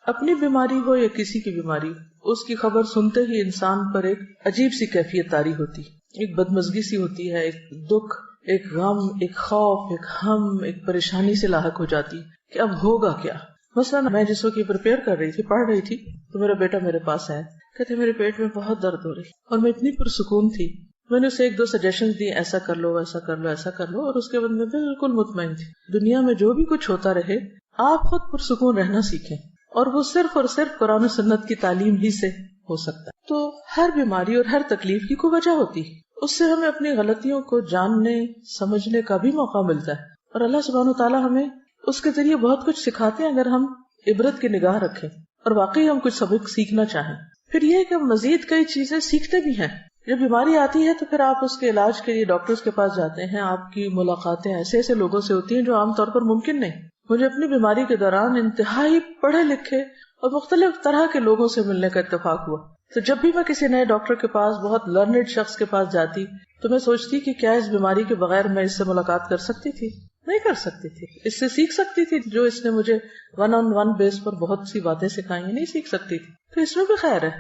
اپنی بیماری ہو یا کسی کی بیماری، اس کی خبر سنتے ہی انسان پر ایک عجیب سی کیفیت طاری ہوتی، ایک بدمزگی سی ہوتی ہے، ایک دکھ، ایک غم، ایک خوف، ایک ہم، ایک پریشانی سے لاحق ہو جاتی کہ اب ہوگا کیا. مثلا میں جس وقت یہ پریپیئر کر رہی تھی، پڑھ رہی تھی، تو میرا بیٹا میرے پاس آیا، کہتے میرے پیٹ میں بہت درد ہو رہی، اور میں اتنی پرسکون تھی. میں نے اسے 1-2 سجیشن دی، ایسا کر لو، ایسا کر لو، ایسا کر لو، اور اس کے بعد میں بالکل مطمئن تھی. دنیا میں جو بھی کچھ ہوتا رہے، آپ خود پرسکون رہنا سیکھیں، اور وہ صرف اور صرف قرآن و سنت کی تعلیم ہی سے ہو سکتا ہے. تو ہر بیماری اور ہر تکلیف کی کوئی وجہ ہوتی ہے، اس سے ہمیں اپنی غلطیوں کو جاننے سمجھنے کا بھی موقع ملتا ہے، اور اللہ سبحانہ وتعالیٰ ہمیں اس کے ذریعے بہت کچھ سکھاتے ہیں اگر ہم عبرت کی نگاہ رکھیں اور واقعی ہم کچھ سبق سیکھنا چاہیں. پھر یہ کہ ہم مزید کئی چیزیں سیکھتے بھی ہیں. جب بیماری آتی ہے تو پھر آپ اس کے علاج کے لیے ڈاکٹرز کے پاس جاتے ہیں، آپ کی ملاقاتیں ایسے ایسے لوگوں سے ہوتی ہیں جو عام طور پر ممکن نہیں. مجھے اپنی بیماری کے دوران انتہائی پڑھے لکھے اور مختلف طرح کے لوگوں سے ملنے کا اتفاق ہوا. تو جب بھی میں کسی نئے ڈاکٹر کے پاس، بہت لرنڈ شخص کے پاس جاتی، تو میں سوچتی کہ کیا اس بیماری کے بغیر میں اس سے ملاقات کر سکتی تھی؟ نہیں کر سکتی تھی. اس سے سیکھ سکتی تھی جو اس نے مجھے 1-on-1 بیس پر بہت سی باتیں سکھائی ہیں، نہیں سیکھ سکتی تھی. تو اس میں بھی خیر ہے،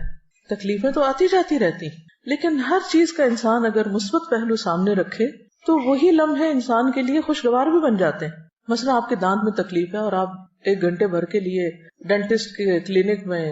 تکلیفیں تو آتی جاتی رہتی، لیکن ہر چیز کا انسان اگر مثبت پہلو سامنے رکھے تو وہی لمحے انسان کے لیے خوشگوار بھی بن جاتے ہیں. مثلا آپ کے دانت میں تکلیف ہے اور آپ 1 گھنٹے بھر کے لیے ڈینٹسٹ کے کلینک میں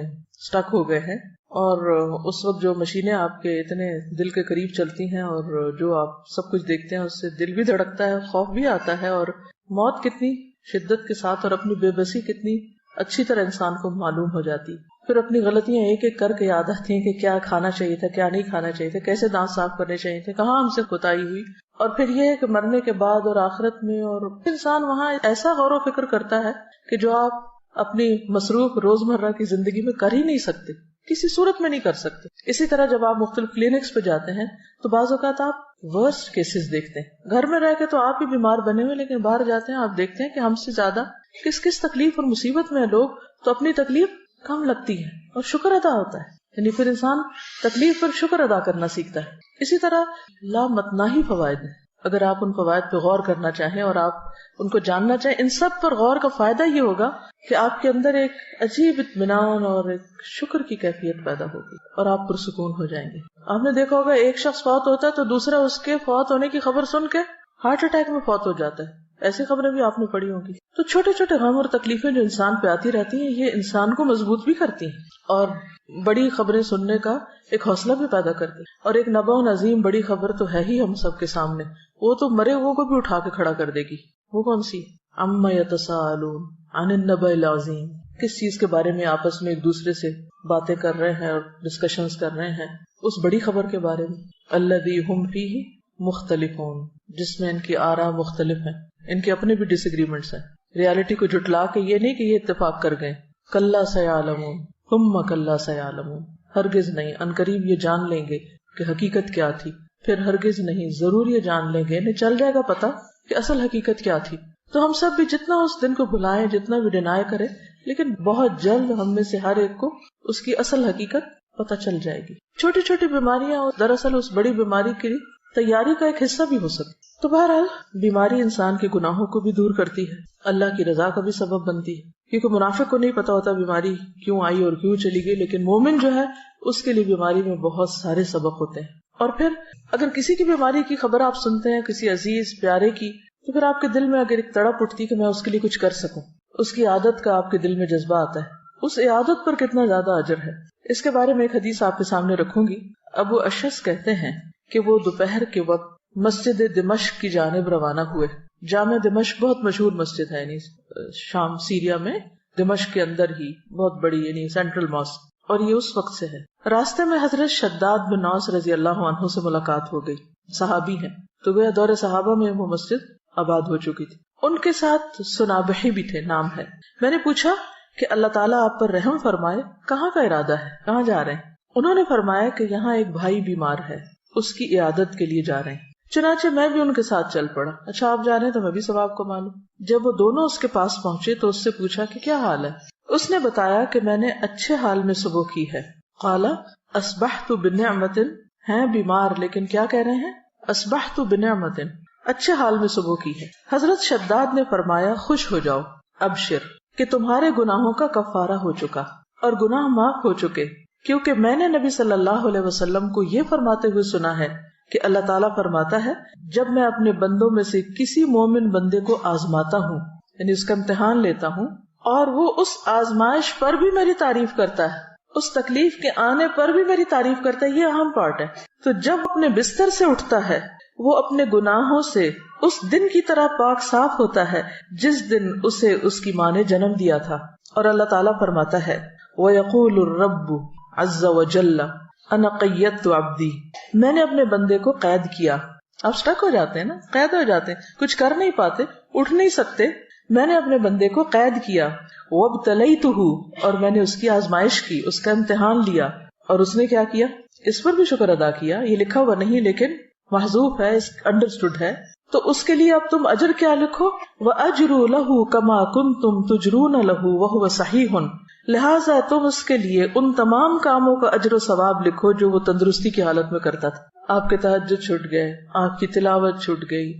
سٹک ہو گئے ہیں، اور اس وقت جو مشینیں آپ کے اتنے دل کے قریب چلتی ہیں اور جو آپ سب کچھ دیکھتے ہیں، اس سے دل بھی دھڑکتا ہے، خوف بھی آتا ہے، اور موت کتنی شدت کے ساتھ اور اپنی بے بسی کتنی اچھی طرح انسان کو معلوم ہو جاتی. پھر اپنی غلطیاں ایک ایک کر کے یاد آتی ہیں کہ کیا کھانا چاہیے تھا، کیا نہیں کھانا چاہیے تھا، کیسے دانت صاف کرنے چاہیے تھے، کہاں ہم سے کوتاہی ہوئی. اور پھر یہ ہے کہ مرنے کے بعد اور آخرت میں، اور انسان وہاں ایسا غور و فکر کرتا ہے کہ جو آپ اپنی مصروف روزمرہ کی زندگی میں کر ہی نہیں سکتے، کسی صورت میں نہیں کر سکتے. اسی طرح جب آپ مختلف کلینکس پہ جاتے ہیں تو بعض اوقات آپ ورسٹ کیسز دیکھتے ہیں. گھر میں رہ کے تو آپ ہی بیمار بنے ہوئے، لیکن باہر جاتے ہیں آپ دیکھتے ہیں کہ ہم سے زیادہ کس تکلیف اور مصیبت میں لوگ، تو اپنی تکلیف کم لگتی ہے اور شکر ادا ہوتا ہے. یعنی پھر انسان تکلیف پر شکر ادا کرنا سیکھتا ہے. اسی طرح لامتناہی فوائد ہیں. اگر آپ ان فوائد پہ غور کرنا چاہیں اور آپ ان کو جاننا چاہیں، ان سب پر غور کا فائدہ یہ ہوگا کہ آپ کے اندر ایک عجیب اطمینان اور ایک شکر کی کیفیت پیدا ہوگی اور آپ پرسکون ہو جائیں گے. آپ نے دیکھا ہوگا ایک شخص فوت ہوتا ہے تو دوسرا اس کے فوت ہونے کی خبر سن کے ہارٹ اٹیک میں فوت ہو جاتا ہے. ایسی خبریں بھی آپ نے پڑھی ہوں گی. تو چھوٹے چھوٹے غم اور تکلیفیں جو انسان پہ آتی رہتی ہیں، یہ انسان کو مضبوط بھی کرتی ہیں اور بڑی خبریں سننے کا ایک حوصلہ بھی پیدا کرتی ہیں. اور ایک نبأ عظیم بڑی خبر تو ہے ہی ہم سب کے سامنے، وہ تو مرے ہوئے کو بھی اٹھا کے کھڑا کر دے گی. وہ کون سی؟ عما یتساءلون عن النبأ العظیم. کس چیز کے بارے میں آپس میں ایک دوسرے سے باتیں کر رہے ہیں اور ڈسکشنز کر رہے ہیں؟ اس بڑی خبر کے بارے میں. الذی ہم فیہ مختلفون، جس میں ان کی آراء مختلف ہیں، ان کے اپنے بھی ڈس ایگریمنٹس ہیں. ریالٹی کو جھٹلا کے یہ نہیں کہ یہ اتفاق کر گئے. کلا سیعلمون ثم کلا سیعلمون، ہرگز نہیں، عنقریب یہ جان لیں گے کہ حقیقت کیا تھی، پھر ہرگز نہیں، ضرور یہ جان لیں گے، انہیں چل جائے گا پتا کہ اصل حقیقت کیا تھی. تو ہم سب بھی جتنا اس دن کو بھلائیں، جتنا بھی ڈینائی کریں، لیکن بہت جلد ہم میں سے ہر ایک کو اس کی اصل حقیقت پتہ چل جائے گی. چھوٹی چھوٹی بیماریاں دراصل اس بڑی بیماری کی تیاری کا ایک حصہ بھی ہو سکتی. تو بہرحال بیماری انسان کے گناہوں کو بھی دور کرتی ہے، اللہ کی رضا کا بھی سبب بنتی ہے، کیونکہ منافق کو نہیں پتا ہوتا بیماری کیوں آئی اور کیوں چلی گئی، لیکن مومن جو ہے اس کے لیے بیماری میں بہت سارے سبق ہوتے ہیں. اور پھر اگر کسی کی بیماری کی خبر آپ سنتے ہیں، کسی عزیز پیارے کی، تو پھر آپ کے دل میں اگر ایک تڑپ اٹھتی کہ میں اس کے لیے کچھ کر سکوں، اس کی عادت کا آپ کے دل میں جذبہ آتا ہے، اس عادت پر کتنا زیادہ اجر ہے. اس کے بارے میں ایک حدیث آپ کے سامنے رکھوں گی. ابو اشعث کہتے ہیں کہ وہ دوپہر کے وقت مسجد دمشق کی جانب روانہ ہوئے. جامع دمشق بہت مشہور مسجد ہے، یعنی شام سیریا میں دمشق کے اندر ہی بہت بڑی، یعنی سینٹرل ماسک، اور یہ اس وقت سے ہے. راستے میں حضرت شداد بن اوس رضی اللہ عنہ سے ملاقات ہو گئی. صحابی ہیں، تو گویا دور صحابہ میں وہ مسجد آباد ہو چکی تھی. ان کے ساتھ سنابحی بھی تھے، نام ہے. میں نے پوچھا کہ اللہ تعالیٰ آپ پر رحم فرمائے، کہاں کا ارادہ ہے، کہاں جا رہے ہیں؟ انہوں نے فرمایا کہ یہاں ایک بھائی بیمار ہے، اس کی عیادت کے لیے جا رہے ہیں. چنانچہ میں بھی ان کے ساتھ چل پڑا. اچھا آپ جا رہے ہیں تو میں بھی ثواب کو مانوں. جب وہ دونوں اس کے پاس پہنچے تو اس سے پوچھا کہ کیا حال ہے. اس نے بتایا کہ میں نے اچھے حال میں صبح کی ہے. قال اصبحت بنعمت، ہیں بیمار لیکن کیا کہہ رہے ہیں؟ اصبحت بنعمت، اچھے حال میں صبح کی ہے. حضرت شداد نے فرمایا خوش ہو جاؤ، ابشر، کہ تمہارے گناہوں کا کفارہ ہو چکا اور گناہ معاف ہو چکے، کیونکہ میں نے نبی صلی اللہ علیہ وسلم کو یہ فرماتے ہوئے سنا ہے کہ اللہ تعالیٰ فرماتا ہے، جب میں اپنے بندوں میں سے کسی مومن بندے کو آزماتا ہوں، یعنی اس کا امتحان لیتا ہوں، اور وہ اس آزمائش پر بھی میری تعریف کرتا ہے، اس تکلیف کے آنے پر بھی میری تعریف کرتا ہے، یہ اہم پارٹ ہے، تو جب اپنے بستر سے اٹھتا ہے وہ اپنے گناہوں سے اس دن کی طرح پاک صاف ہوتا ہے جس دن اسے اس کی ماں نے جنم دیا تھا۔ اور اللہ تعالیٰ فرماتا ہے، وَيَقُولُ الرَّبُّ عَزَّ وَجَلَّ أَنَا قَيَّدتُ عَبْدِي، میں نے اپنے بندے کو قید کیا۔ آپ سٹک ہو جاتے ہیں نا، قید ہو جاتے ہیں، کچھ کر نہیں پاتے، اٹھ نہیں سکتے، میں نے اپنے بندے کو قید کیا، وَابْتَلَيْتُهُ، اور میں نے اس کی آزمائش کی، اس کا امتحان لیا، اور اس نے کیا کیا؟ اس پر بھی شکر ادا کیا۔ یہ لکھا ہوا نہیں لیکن محذوف ہے، انڈرسٹوڈ ہے، تو اس کے لیے اب تم اجر کیا لکھو؟ وَأَجْرُ لَهُ كَمَا كُنْتُمْ تُجْرُونَ لَهُ وَهُوَ صَحِيحٌ، لہٰذا تم اس کے لیے ان تمام کاموں کا اجر و ثواب لکھو جو وہ تندرستی کی حالت میں کرتا تھا۔ آپ کے تہجد چھوٹ گئے، آپ کی تلاوت چھوٹ گئی،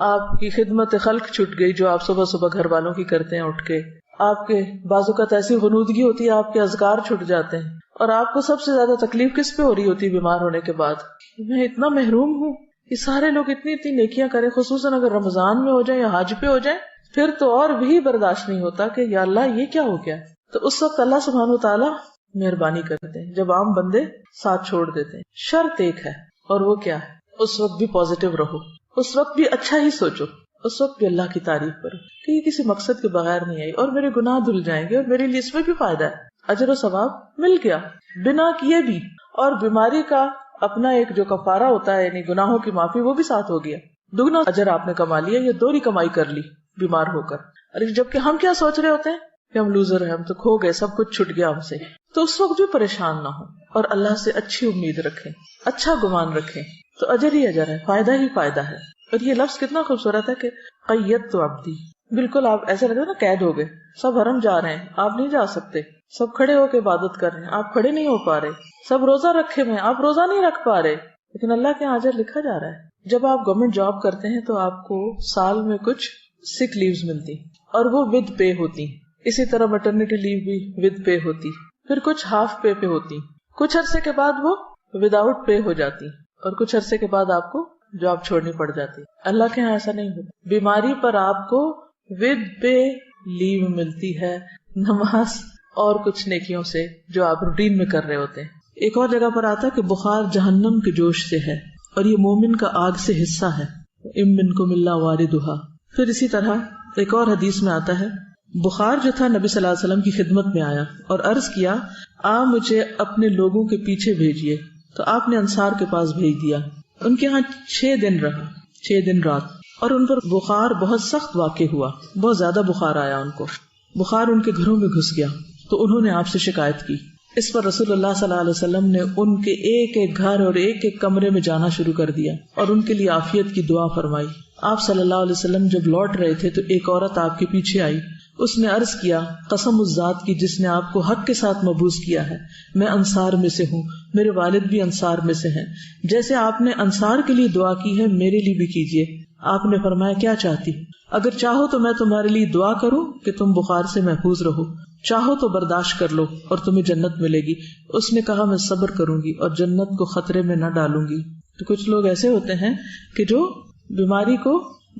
آپ کی خدمت خلق چھوٹ گئی جو آپ صبح صبح گھر والوں کی کرتے ہیں اٹھ کے، آپ کے بازو کا ایسی غنودگی ہوتی ہے، آپ کے اذکار چھوٹ جاتے ہیں، اور آپ کو سب سے زیادہ تکلیف کس پہ ہو رہی ہوتی ہے بیمار ہونے کے بعد؟ میں اتنا محروم ہوں، یہ سارے لوگ اتنی اتنی نیکیاں کریں، خصوصاً اگر رمضان میں ہو جائیں یا حج پہ ہو جائیں، پھر تو اور بھی برداشت نہیں ہوتا کہ یا اللہ یہ کیا ہو گیا۔ تو اس وقت اللہ سبحانہ وتعالیٰ مہربانی کرتے ہیں جب عام بندے ساتھ چھوڑ دیتے ہیں۔ شرط ایک ہے، اور وہ کیا ہے؟ اس وقت بھی پازیٹیو رہو، اس وقت بھی اچھا ہی سوچو، اس وقت بھی اللہ کی تعریف کرو کہ یہ کسی مقصد کے بغیر نہیں آئی، اور میرے گناہ دھل جائیں گے، اور میرے لیے اس میں بھی فائدہ ہے، اجر و ثواب مل گیا بنا کیے بھی، اور بیماری کا اپنا ایک جو کفارہ ہوتا ہے یعنی گناہوں کی معافی، وہ بھی ساتھ ہو گیا، دگنا اجر آپ نے کما لیا، یہ دوہری کمائی کر لی بیمار ہو کر۔ اور جبکہ ہم کیا سوچ رہے ہوتے ہیں کہ ہم لوزر ہیں، ہم تو کھو گئے، سب کچھ چھٹ گیا ہم سے، تو اس وقت بھی پریشان نہ ہو اور اللہ سے اچھی امید رکھیں، اچھا گمان رکھیں، تو اجر ہی اجر ہے، فائدہ ہی فائدہ ہے۔ اور یہ لفظ کتنا خوبصورت ہے کہ قیدت عبدی، بالکل آپ ایسے لگتا ہے نا قید ہو گئے، سب حرم جا رہے ہیں، آپ نہیں جا سکتے، سب کھڑے ہو کے عبادت کر رہے ہیں، آپ کھڑے نہیں ہو پا رہے، سب روزہ رکھے ہوئے ہیں، آپ روزہ نہیں رکھ پا رہے، لیکن اللہ کے اجر لکھا جا رہا ہے۔ جب آپ گورنمنٹ جاب کرتے ہیں تو آپ کو سال میں کچھ سک لیوز ملتی اور وہ ود پے ہوتی، اسی طرح میٹرنٹی لیو بھی ود پے ہوتی، پھر کچھ ہاف پے پہ ہوتی، کچھ عرصے کے بعد وہ وداؤٹ پے ہو جاتی، اور کچھ عرصے کے بعد آپ کو جاب چھوڑنی پڑ جاتی۔ اللہ کے یہاں ایسا نہیں ہوتا، بیماری پر آپ کو ود پے لیو ملتی ہے، نماز اور کچھ نیکیوں سے جو آپ روٹین میں کر رہے ہوتے ہیں۔ ایک اور جگہ پر آتا ہے کہ بخار جہنم کے جوش سے ہے اور یہ مومن کا آگ سے حصہ ہے، ام منکم الا واردھا۔ پھر اسی طرح ایک اور حدیث میں آتا ہے، بخار جو تھا نبی صلی اللہ علیہ وسلم کی خدمت میں آیا اور عرض کیا، مجھے اپنے لوگوں کے پیچھے بھیجیے، تو آپ نے انصار کے پاس بھیج دیا۔ ان کے ہاں 6 دن رہا، 6 دن رات، اور ان پر بخار بہت سخت واقع ہوا، بہت زیادہ بخار آیا ان کو، بخار ان کے گھروں میں گھس گیا، تو انہوں نے آپ سے شکایت کی۔ اس پر رسول اللہ صلی اللہ علیہ وسلم نے ان کے ایک ایک گھر اور ایک ایک کمرے میں جانا شروع کر دیا اور ان کے لیے عافیت کی دعا فرمائی۔ آپ صلی اللہ علیہ وسلم جب لوٹ رہے تھے تو ایک عورت آپ کے پیچھے آئی، اس نے عرض کیا، قسم اس ذات کی جس نے آپ کو حق کے ساتھ مبعوث کیا ہے، میں انصار میں سے ہوں، میرے والد بھی انصار میں سے ہیں، جیسے آپ نے انصار کے لیے دعا کی ہے میرے لیے بھی کیجیے۔ آپ نے فرمایا، کیا چاہتی؟ اگر چاہو تو میں تمہارے لیے دعا کروں کہ تم بخار سے محفوظ رہو، چاہو تو برداشت کر لو اور تمہیں جنت ملے گی۔ اس نے کہا، میں صبر کروں گی اور جنت کو خطرے میں نہ ڈالوں گی۔ تو کچھ لوگ ایسے ہوتے ہیں کہ جو بیماری کو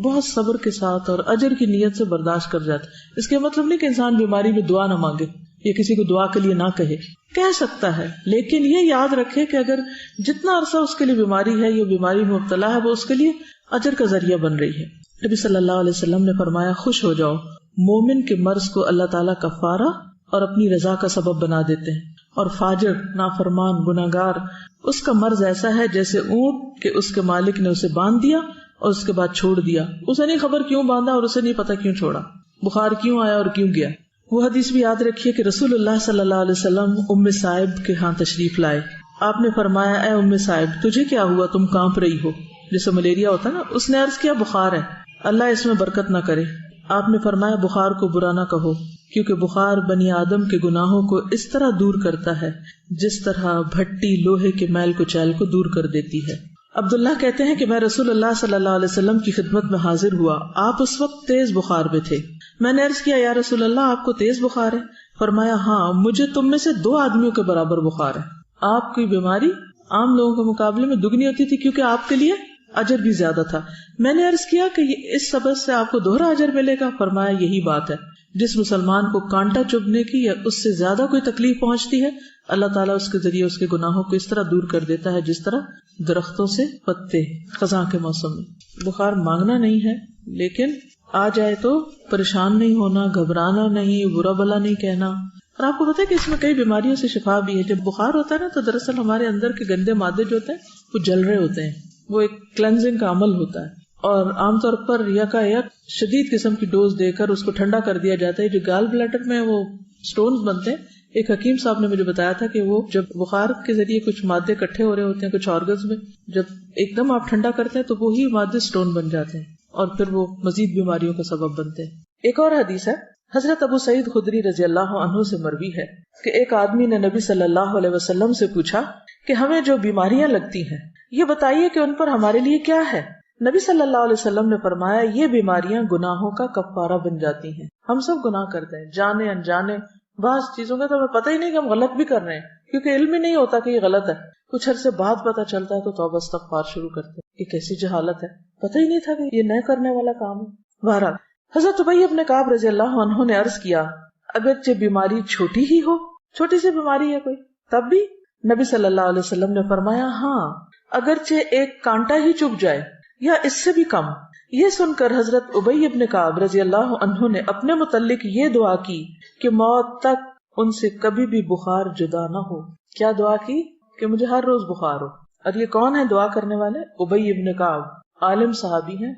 بہت صبر کے ساتھ اور اجر کی نیت سے برداشت کر جاتے۔ اس کا مطلب نہیں کہ انسان بیماری میں دعا نہ مانگے یا کسی کو دعا کے لیے نہ کہہ سکتا ہے، لیکن یہ یاد رکھے کہ اگر جتنا عرصہ اس کے لیے بیماری ہے، یہ بیماری میں مبتلا ہے، وہ اس کے لیے اجر کا ذریعہ بن رہی ہے۔ نبی صلی اللہ علیہ وسلم نے فرمایا، خوش ہو جاؤ، مومن کے مرض کو اللہ تعالیٰ کفارہ اور اپنی رضا کا سبب بنا دیتے ہیں، اور فاجر، نافرمان، گناہگار، اس کا مرض ایسا ہے جیسے اونٹ کہ اس کے مالک نے اسے باندھ دیا اور اس کے بعد چھوڑ دیا، اسے نہیں خبر کیوں باندھا اور اسے نہیں پتا کیوں چھوڑا، بخار کیوں آیا اور کیوں گیا۔ وہ حدیث بھی یاد رکھیے کہ رسول اللہ صلی اللہ علیہ وسلم ام سائب کے ہاں تشریف لائے۔ آپ نے فرمایا، اے ام سائب، تجھے کیا ہوا، تم کانپ رہی ہو؟ جیسے ملیریا ہوتا ہے نا۔ اس نے عرض کیا، بخار ہے، اللہ اس میں برکت نہ کرے۔ آپ نے فرمایا، بخار کو برا نہ کہو، کیونکہ بخار بنی آدم کے گناہوں کو اس طرح دور کرتا ہے جس طرح بھٹی لوہے کے میل کچیل کو دور کر دیتی ہے۔ عبداللہ کہتے ہیں کہ میں رسول اللہ صلی اللہ علیہ وسلم کی خدمت میں حاضر ہوا. آپ اس وقت تیز بخار میں تھے. میں نے عرض کیا یا رسول اللہ آپ کو تیز بخار ہے؟ فرمایا ہاں مجھے تم میں سے 2 آدمیوں کے برابر بخار ہے. آپ کی بیماری عام لوگوں کے مقابلے میں دگنی ہوتی تھی کیونکہ آپ کے لیے اجر بھی زیادہ تھا. میں نے عرض کیا کہ اس سبب سے آپ کو دوہرا اجر ملے گا؟ فرمایا یہی بات ہے. جس مسلمان کو کانٹا چبھنے کی یا اس سے زیادہ کوئی تکلیف پہنچتی ہے اللہ تعالیٰ اس کے ذریعے اس کے گناہوں کو اس طرح دور کر دیتا ہے جس طرح درختوں سے پتے خزاں کے موسم میں. بخار مانگنا نہیں ہے لیکن آ جائے تو پریشان نہیں ہونا, گھبرانا نہیں, برا بلا نہیں کہنا. اور آپ کو پتا ہے کہ اس میں کئی بیماریوں سے شفا بھی ہے. جب بخار ہوتا ہے نا تو دراصل ہمارے اندر کے گندے مادے جو ہوتے ہیں وہ جل رہے ہوتے ہیں, وہ ایک کلینزنگ کا عمل ہوتا ہے. اور عام طور پر یکایک شدید قسم کی ڈوز دے کر اس کو ٹھنڈا کر دیا جاتا ہے. جو گال بلیڈر میں وہ سٹونز بنتے ہیں, ایک حکیم صاحب نے مجھے بتایا تھا کہ وہ جب بخار کے ذریعے کچھ مادے اکٹھے ہو رہے ہوتے ہیں کچھ آرگنز میں, جب ایک دم آپ ٹھنڈا کرتے ہیں تو وہی مادے سٹون بن جاتے ہیں اور پھر وہ مزید بیماریوں کا سبب بنتے ہیں. ایک اور حدیث ہے حضرت ابو سعید خدری رضی اللہ عنہ سے مروی ہے کہ ایک آدمی نے نبی صلی اللہ علیہ وسلم سے پوچھا کہ ہمیں جو بیماریاں لگتی ہیں یہ بتائیے کہ ان پر ہمارے لیے کیا ہے. نبی صلی اللہ علیہ وسلم نے فرمایا یہ بیماریاں گناہوں کا کفارہ بن جاتی ہیں. ہم سب گناہ کرتے ہیں جانے انجانے, بعض چیزوں کا تو ہمیں پتہ ہی نہیں کہ ہم غلط بھی کر رہے ہیں کیونکہ علم ہی نہیں ہوتا کہ یہ غلط ہے. کچھ عرصے بعد پتہ چلتا ہے تو توبہ استغفار شروع کرتے ہیں. یہ کیسی جہالت ہے, پتہ ہی نہیں تھا کہ یہ نہ کرنے والا کام ہے. بہرحال حضرت ابی بن کعب رضی اللہ عنہ نے عرض کیا اگرچہ بیماری چھوٹی ہی ہو, چھوٹی سی بیماری ہے کوئی, تب بھی؟ نبی صلی اللہ علیہ وسلم نے فرمایا ہاں اگرچہ ایک کانٹا ہی چبھ جائے یا اس سے بھی کم. یہ سن کر حضرت ابی بن کعب رضی اللہ عنہ نے اپنے متعلق یہ دعا کی کہ موت تک ان سے کبھی بھی بخار جدا نہ ہو. کیا دعا کی؟ کہ مجھے ہر روز بخار ہو. اور یہ کون ہے دعا کرنے والے؟ ابی بن کعب, عالم صحابی ہیں,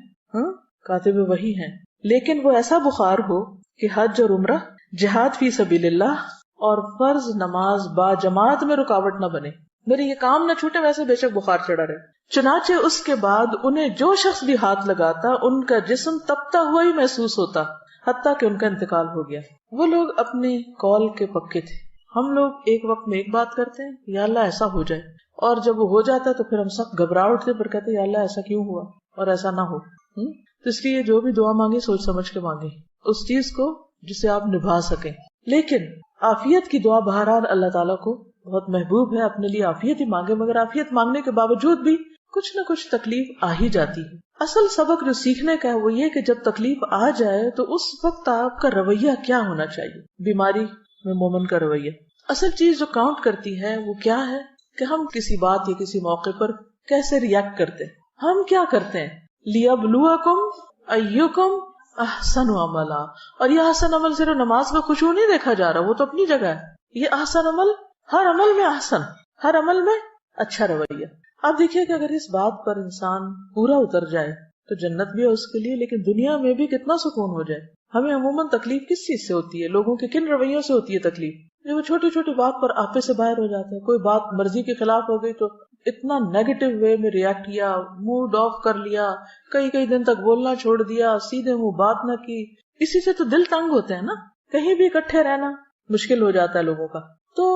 کاتب وحی ہیں, لیکن وہ ایسا بخار ہو کہ حج اور عمرہ, جہاد فی سبیل اللہ اور فرض نماز با جماعت میں رکاوٹ نہ بنے. میرے یہ کام نہ چھوٹے, ویسے بے شک بخار چڑھا رہے. چنانچہ اس کے بعد انہیں جو شخص بھی ہاتھ لگاتا ان کا جسم تپتا ہوا ہی محسوس ہوتا حتیٰ کہ ان کا انتقال ہو گیا. وہ لوگ اپنے قول کے پکے تھے. ہم لوگ ایک وقت میں ایک بات کرتے ہیں یا اللہ ایسا ہو جائے, اور جب وہ ہو جاتا ہے تو پھر ہم سب گھبرا اٹھتے, پھر کہتے ہیں یا اللہ ایسا کیوں ہوا اور ایسا نہ ہو. تو اس لیے جو بھی دعا مانگے سوچ سمجھ کے مانگے اس چیز کو جسے آپ نبھا سکیں. لیکن عافیت کی دعا بہرحال اللہ تعالیٰ کو بہت محبوب ہے, اپنے لیے عافیت ہی مانگے. مگر عافیت مانگنے کے باوجود بھی کچھ نہ کچھ تکلیف آ ہی جاتی ہے. اصل سبق جو سیکھنے کا ہے وہ یہ کہ جب تکلیف آ جائے تو اس وقت آپ کا رویہ کیا ہونا چاہیے. بیماری میں مومن کا رویہ, اصل چیز جو کاؤنٹ کرتی ہے وہ کیا ہے کہ ہم کسی بات یا کسی موقع پر کیسے ریئیکٹ کرتے ہیں. ہم کیا کرتے ہیں؟ لِيَبْلُوَكُمْ أَيُّكُمْ أَحْسَنُ عَمَلًا. اور یہ احسن عمل صرف نماز میں خشوع نہیں دیکھا جا رہا, وہ تو اپنی جگہ ہے. یہ احسن عمل ہر عمل میں احسن, ہر عمل میں اچھا رویہ. آپ دیکھیے کہ اگر اس بات پر انسان پورا اتر جائے تو جنت بھی ہے اس کے لیے, لیکن دنیا میں بھی کتنا سکون ہو جائے. ہمیں عموماً تکلیف کس چیز سے ہوتی ہے؟ لوگوں کے کن رویوں سے ہوتی ہے تکلیف؟ جب وہ چھوٹی چھوٹی بات پر آپے سے باہر ہو جاتے ہیں. کوئی بات مرضی کے خلاف ہو گئی تو اتنا نیگیٹو وے میں ریئیکٹ کیا, موڈ آف کر لیا, کئی دن تک بولنا چھوڑ دیا, سیدھے منہ بات نہ کی. اسی سے تو دل تنگ ہوتے ہیں نا, کہیں بھی اکٹھے رہنا مشکل ہو جاتا ہے لوگوں کا. تو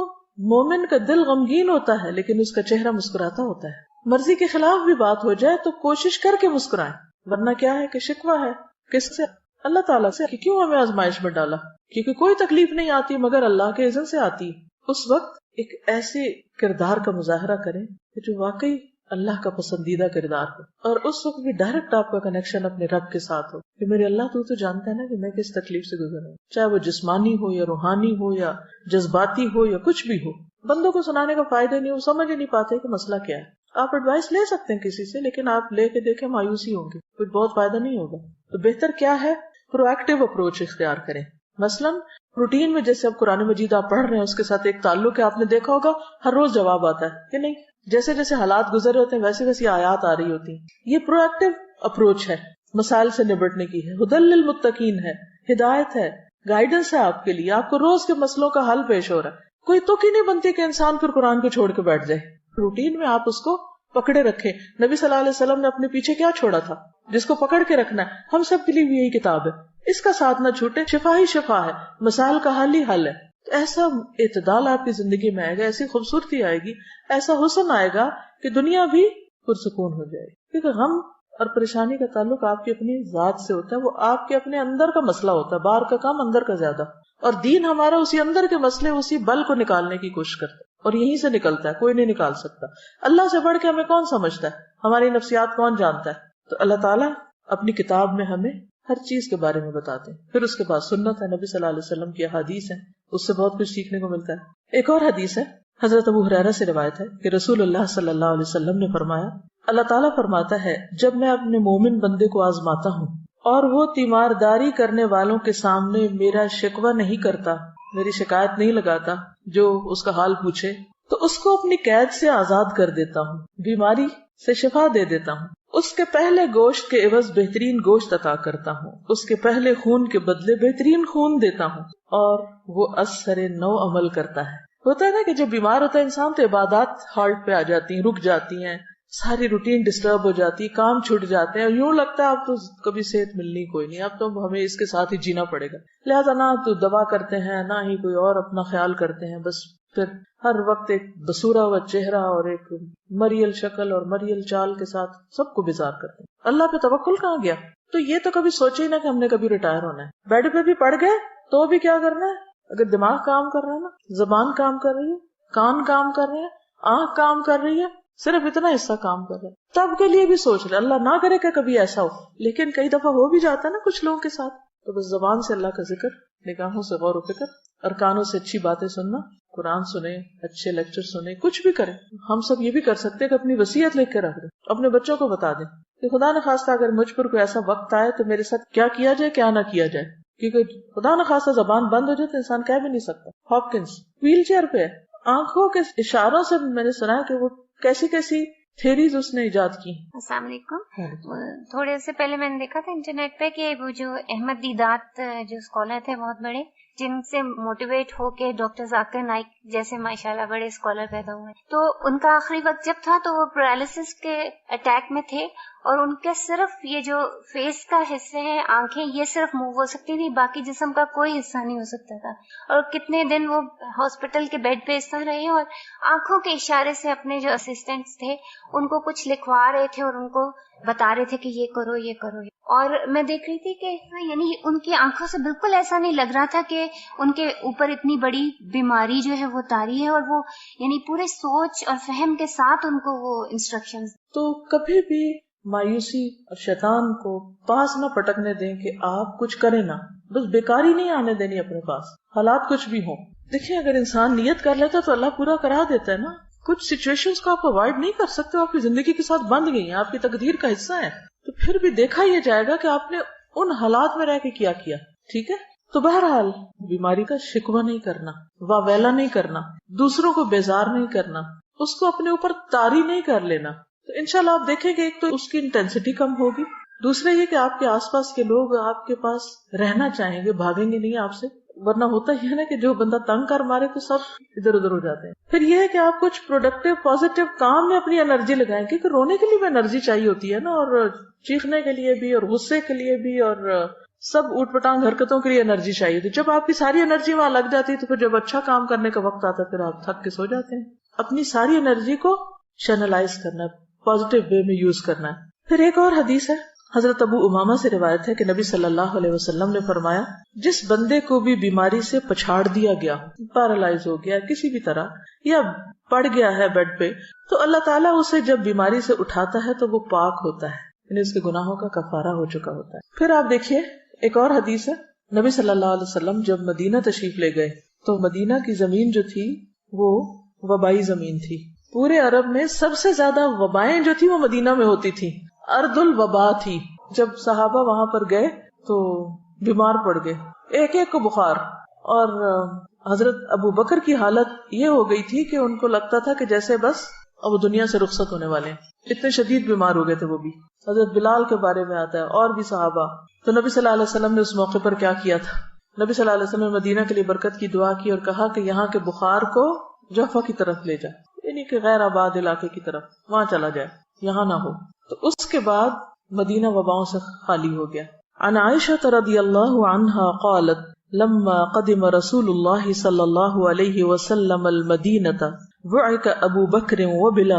مومن کا دل غمگین ہوتا ہے لیکن اس کا چہرہ مسکراتا ہوتا ہے. مرضی کے خلاف بھی بات ہو جائے تو کوشش کر کے مسکرائیں, ورنہ کیا ہے کہ شکوہ ہے کس سے؟ اللہ تعالیٰ سے کہ کیوں ہمیں آزمائش میں ڈالا. کیونکہ کوئی تکلیف نہیں آتی مگر اللہ کے اذن سے آتی. اس وقت ایک ایسے کردار کا مظاہرہ کریں کہ جو واقعی اللہ کا پسندیدہ کردار ہو, اور اس وقت بھی ڈائریکٹ آپ کا کنیکشن اپنے رب کے ساتھ ہو کہ میرے اللہ تو جانتا ہے نا کہ میں کس تکلیف سے گزر رہا ہوں, چاہے وہ جسمانی ہو یا روحانی ہو یا جذباتی ہو یا کچھ بھی ہو. بندوں کو سنانے کا فائدہ نہیں, وہ سمجھ ہی نہیں پاتے کہ مسئلہ کیا ہے. آپ ایڈوائس لے سکتے ہیں کسی سے, لیکن آپ لے کے دیکھیں مایوسی ہوں گے, کچھ بہت فائدہ نہیں ہوگا. تو بہتر کیا ہے, پرو ایکٹیو اپروچ اختیار کریں. مثلاً روٹین میں جیسے اب قرآن مجید آپ پڑھ رہے ہیں اس کے ساتھ ایک تعلق ہے, آپ نے دیکھا ہوگا ہر روز جواب آتا ہے کہ نہیں, جیسے جیسے حالات گزر ہوتے ہیں ویسے ویسے آیات آ رہی ہوتی ہیں. یہ پرو ایکٹیو اپروچ ہے, مسائل سے نبٹنے کی ہے, ہدی للمتقین ہے, ہدایت ہے, گائیڈنس ہے آپ کے لیے. آپ کو روز کے مسئلوں کا حل پیش ہو رہا ہے. کوئی تک ہی نہیں بنتی کہ انسان پھر قرآن کو چھوڑ کے بیٹھ جائے. روٹین میں آپ اس کو پکڑے رکھیں. نبی صلی اللہ علیہ وسلم نے اپنے پیچھے کیا چھوڑا تھا جس کو پکڑ کے رکھنا ہے. ہم سب کے لیے بھی یہی کتاب ہے, اس کا ساتھ نہ چھوٹے. شفا ہی شفا ہے, مسائل کا حل ہی حل ہے. ایسا اعتدال آپ کی زندگی میں آئے گا, ایسی خوبصورتی آئے گی, ایسا حسن آئے گا کہ دنیا بھی پرسکون ہو جائے. کیونکہ غم اور پریشانی کا تعلق آپ کی اپنی ذات سے ہوتا ہے، وہ آپ کے اپنے اندر کا مسئلہ ہوتا ہے، باہر کا کم اندر کا زیادہ. اور دین ہمارا اسی اندر کے مسئلے، اسی بل کو نکالنے کی کوشش کرتا ہے، اور یہیں سے نکلتا ہے، کوئی نہیں نکال سکتا. اللہ سے بڑھ کے ہمیں کون سمجھتا ہے؟ ہماری نفسیات کون جانتا ہے؟ تو اللہ تعالیٰ اپنی کتاب میں ہمیں ہر چیز کے بارے میں بتاتے ہیں. پھر اس کے بعد سنت ہے، نبی صلی اللہ علیہ وسلم کی احادیث ہیں، اس سے بہت کچھ سیکھنے کو ملتا ہے. ایک اور حدیث ہے، حضرت ابو ہریرہ سے روایت ہے کہ رسول اللہ صلی اللہ علیہ وسلم نے فرمایا، اللہ تعالیٰ فرماتا ہے جب میں اپنے مومن بندے کو آزماتا ہوں اور وہ تیمارداری کرنے والوں کے سامنے میرا شکوہ نہیں کرتا، میری شکایت نہیں لگاتا، جو اس کا حال پوچھے، تو اس کو اپنی قید سے آزاد کر دیتا ہوں، بیماری سے شفا دے دیتا ہوں، اس کے پہلے گوشت کے عوض بہترین گوشت عطا کرتا ہوں، اس کے پہلے خون کے بدلے بہترین خون دیتا ہوں، اور وہ اثر نو عمل کرتا ہے. ہوتا ہے نا کہ جب بیمار ہوتا ہے انسان تو عبادات ہالٹ پہ آ جاتی ہیں، رک جاتی ہیں، ساری روٹین ڈسٹرب ہو جاتی ہے، کام چھوٹ جاتے ہیں، یوں لگتا ہے اب تو کبھی صحت ملنی کوئی نہیں، اب تو ہمیں اس کے ساتھ ہی جینا پڑے گا. لہذا نہ تو دوا کرتے ہیں، نہ ہی کوئی اور اپنا خیال کرتے ہیں، بس پھر ہر وقت ایک بسورا ہوا چہرہ اور ایک مریل شکل اور مریل چال کے ساتھ سب کو بیزار کرتے ہیں. اللہ پہ توکل کہاں گیا؟ تو یہ تو کبھی سوچے ہی نہ کہ ہم نے کبھی ریٹائر ہونا ہے. بیڈ پہ بھی پڑ گئے تو بھی کیا کرنا ہے؟ اگر دماغ کام کر رہا ہے نا، زبان کام کر رہی ہے، کان کام کر رہے ہیں، آنکھ کام کر رہی ہے، صرف اتنا حصہ کام کر رہا ہے، تب کے لیے بھی سوچ رہے. اللہ نہ کرے کہ کبھی ایسا ہو، لیکن کئی دفعہ ہو بھی جاتا ہے نا کچھ لوگوں کے ساتھ. تو بس زبان سے اللہ کا ذکر، نگاہوں سے غور و فکر، اور کانوں سے اچھی باتیں سننا، قرآن سنیں، اچھے لیکچر سنیں، کچھ بھی کریں. ہم سب یہ بھی کر سکتے ہیں کہ اپنی وصیت لکھ کے رکھ دیں، اپنے بچوں کو بتا دیں کہ خدا نخواستہ اگر مجھ پر کوئی ایسا وقت آئے تو میرے ساتھ کیا کیا جائے، کیا نہ کیا جائے. کیونکہ خدا نخواستہ زبان بند ہو جائے تو انسان کہہ بھی نہیں سکتا. ہاپکنس ویل چیئر پہ ہے، آنکھوں کے اشاروں سے میں نے سنا کہ وہ کیسی کیسی تھیریز اس نے ایجاد کی. السلام علیکم. تھوڑے سے پہلے میں نے دیکھا تھا انٹرنیٹ پہ کہ وہ جو احمد دیدات جو اسکالر تھے بہت بڑے، جن سے موٹیویٹ ہو کے ڈاکٹر ذاکر نائک جیسے ماشاءاللہ بڑے اسکالر پیدا ہوئے، تو ان کا آخری وقت جب تھا تو وہ پیرالسس کے اٹیک میں تھے، اور ان کے صرف یہ جو فیس کا حصے ہیں، آنکھیں، یہ صرف موو ہو سکتی تھی، باقی جسم کا کوئی حصہ نہیں ہو سکتا تھا. اور کتنے دن وہ ہاسپٹل کے بیڈ پہ اس طرح رہے، اور آنکھوں کے اشارے سے اپنے جو اسسٹنٹس تھے ان کو کچھ لکھوا رہے تھے اور ان کو بتا رہے تھے کہ یہ کرو یہ کرو. اور میں دیکھ رہی تھی کہ یعنی ان کی آنکھوں سے بالکل ایسا نہیں لگ رہا تھا کہ ان کے اوپر اتنی بڑی بیماری جو ہے وہ طاری ہے، اور وہ یعنی پورے سوچ اور فہم کے ساتھ ان کو وہ انسٹرکشنز. تو کبھی بھی مایوسی اور شیطان کو پاس نہ پٹکنے دیں کہ آپ کچھ کریں نہ، بس بیکاری نہیں آنے دینی اپنے پاس، حالات کچھ بھی ہوں. دیکھیں اگر انسان نیت کر لیتا تو اللہ پورا کرا دیتا ہے نا. کچھ سچویشنز کو آپ اوائڈ نہیں کر سکتے، آپ کی زندگی کے ساتھ بند گئی ہیں، آپ کی تقدیر کا حصہ ہے. تو پھر بھی دیکھا یہ جائے گا کہ آپ نے ان حالات میں رہ کے کیا کیا. ٹھیک ہے، تو بہرحال بیماری کا شکوہ نہیں کرنا، واویلا نہیں کرنا، دوسروں کو بیزار نہیں کرنا، اس کو اپنے اوپر طاری نہیں کر لینا. تو انشاءاللہ آپ دیکھیں کہ ایک تو اس کی انٹینسٹی کم ہوگی، دوسرا یہ کہ آپ کے آس پاس کے لوگ آپ کے پاس رہنا چاہیں گے، بھاگیں گے نہیں آپ سے. ورنہ ہوتا ہی ہے نا کہ جو بندہ تنگ کر مارے تو سب ادھر ادھر ہو جاتے ہیں. پھر یہ ہے کہ آپ کچھ پروڈکٹیو پازیٹیو کام میں اپنی انرجی لگائیں، کیونکہ رونے کے لیے بھی انرجی چاہیے ہوتی ہے نا، اور چیخنے کے لیے بھی، اور غصے کے لیے بھی، اور سب اوٹ پٹانگ حرکتوں کے لیے انرجی چاہیے ہوتی. جب آپ کی ساری انرجی وہاں لگ جاتی ہے تو پھر جب اچھا کام کرنے کا وقت آتا ہے پھر آپ تھک کے سو جاتے ہیں. اپنی ساری انرجی کو چینلائز کرنا ہے، پازیٹیو وے میں یوز کرنا ہے. پھر ایک اور حدیث ہے، حضرت ابو امامہ سے روایت ہے کہ نبی صلی اللہ علیہ وسلم نے فرمایا، جس بندے کو بھی بیماری سے پچھاڑ دیا گیا، پیرالائز ہو گیا کسی بھی طرح، یا پڑ گیا ہے بیڈ پہ، تو اللہ تعالیٰ اسے جب بیماری سے اٹھاتا ہے تو وہ پاک ہوتا ہے، یعنی اس کے گناہوں کا کفارہ ہو چکا ہوتا ہے. پھر آپ دیکھیے ایک اور حدیث ہے، نبی صلی اللہ علیہ وسلم جب مدینہ تشریف لے گئے تو مدینہ کی زمین جو تھی وہ وبائی زمین تھی. پورے عرب میں سب سے زیادہ وبائیں جو تھی وہ مدینہ میں ہوتی تھی، ارض الوبا تھی. جب صحابہ وہاں پر گئے تو بیمار پڑ گئے، ایک ایک کو بخار، اور حضرت ابو بکر کی حالت یہ ہو گئی تھی کہ ان کو لگتا تھا کہ جیسے بس اب وہ دنیا سے رخصت ہونے والے ہیں، اتنے شدید بیمار ہو گئے تھے وہ بھی. حضرت بلال کے بارے میں آتا ہے اور بھی صحابہ. تو نبی صلی اللہ علیہ وسلم نے اس موقع پر کیا کیا تھا؟ نبی صلی اللہ علیہ وسلم نے مدینہ کے لیے برکت کی دعا کی اور کہا کہ یہاں کے بخار کو جوفہ کی طرف لے جائے، یعنی کہ غیر آباد علاقے کی طرف وہاں چلا جائے، یہاں نہ ہو. تو اس کے بعد مدینہ وباؤں سے خالی ہو گیا. عن عائشہ رضی اللہ عنہا قالت لما قدم رسول اللہ صلی اللہ علیہ وسلم المدینہ بعث ابو بکر وبلال